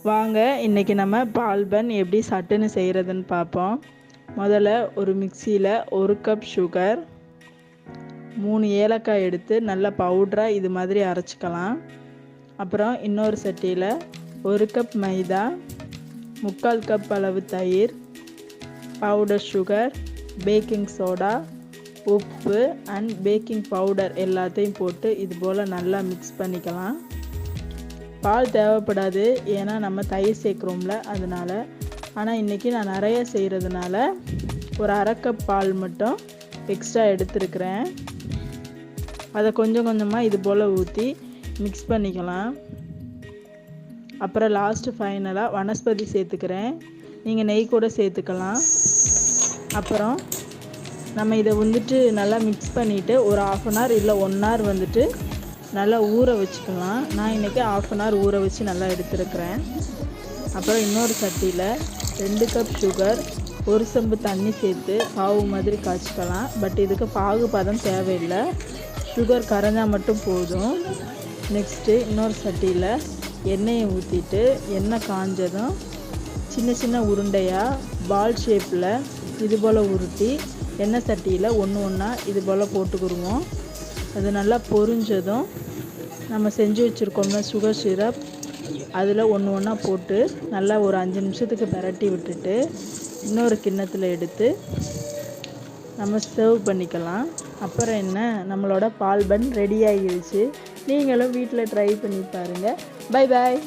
வாங்க இன்றைக்கி நம்ம பால் பன் எப்படி சட்டுன்னு செய்கிறதுன்னு பார்ப்போம். முதல்ல ஒரு மிக்சியில் 1 கப் சுகர், 3 ஏலக்காய் எடுத்து நல்லா பவுடராக இது மாதிரி அரைச்சிக்கலாம். அப்புறம் இன்னொரு சட்டியில் 1 கப் மைதா, 3/4 கப் அளவு தயிர், பவுடர் சுகர், பேக்கிங் சோடா, உப்பு அண்ட் பேக்கிங் பவுடர் எல்லாத்தையும் போட்டு இது போல் நல்லா மிக்ஸ் பண்ணிக்கலாம். பால் தேவைப்படாது, ஏன்னா நம்ம தயிர் சேர்க்குறோம்ல அதனால். ஆனால் இன்றைக்கி நான் நிறைய செய்கிறதுனால ஒரு 1/2 கப் பால் மட்டும் எக்ஸ்ட்ரா எடுத்துருக்கிறேன். அதை கொஞ்சம் கொஞ்சமாக இது போல் ஊற்றி மிக்ஸ் பண்ணிக்கலாம். அப்புறம் லாஸ்ட்டு ஃபைனலாக வனஸ்பதி சேர்த்துக்கிறேன். நீங்கள் நெய் கூட சேர்த்துக்கலாம். அப்புறம் நம்ம இதை நல்லா மிக்ஸ் பண்ணிவிட்டு ஒரு 1/2 hour இல்லை 1 hour நல்லா ஊற வச்சுக்கலாம். நான் இன்றைக்கி 1/2 hour ஊற வச்சு நல்லா எடுத்துருக்கிறேன். அப்புறம் இன்னொரு சட்டியில் 2 கப் சுகர், 1 செம்பு தண்ணி சேர்த்து பாவு மாதிரி காய்ச்சிக்கலாம். பட் இதுக்கு பாகு பதம் தேவையில்லை, சுகர் கரைஞ்சால் மட்டும் போதும். நெக்ஸ்ட்டு இன்னொரு சட்டியில் எண்ணெயை ஊற்றிட்டு எண்ணெய் காஞ்சதும் சின்ன சின்ன உருண்டையாக பால் ஷேப்பில் இது போல் உருட்டி எண்ணெய் சட்டியில் ஒன்று ஒன்றா இது போல் போட்டுக்கிடுவோம். அது நல்லா பொரிஞ்சதும் நம்ம செஞ்சு வச்சுருக்கோம்ல சுகர் சிரப், அதில் ஒன்று ஒன்றா போட்டு நல்லா ஒரு 5 நிமிஷத்துக்கு பிரட்டி விட்டுட்டு இன்னொரு கிண்ணத்தில் எடுத்து நம்ம சர்வ் பண்ணிக்கலாம். அப்புறம் என்ன, நம்மளோட பால் பன் ரெடி ஆகிடுச்சு. நீங்களும் வீட்டில் ட்ரை பண்ணி பாருங்கள். Bye bye.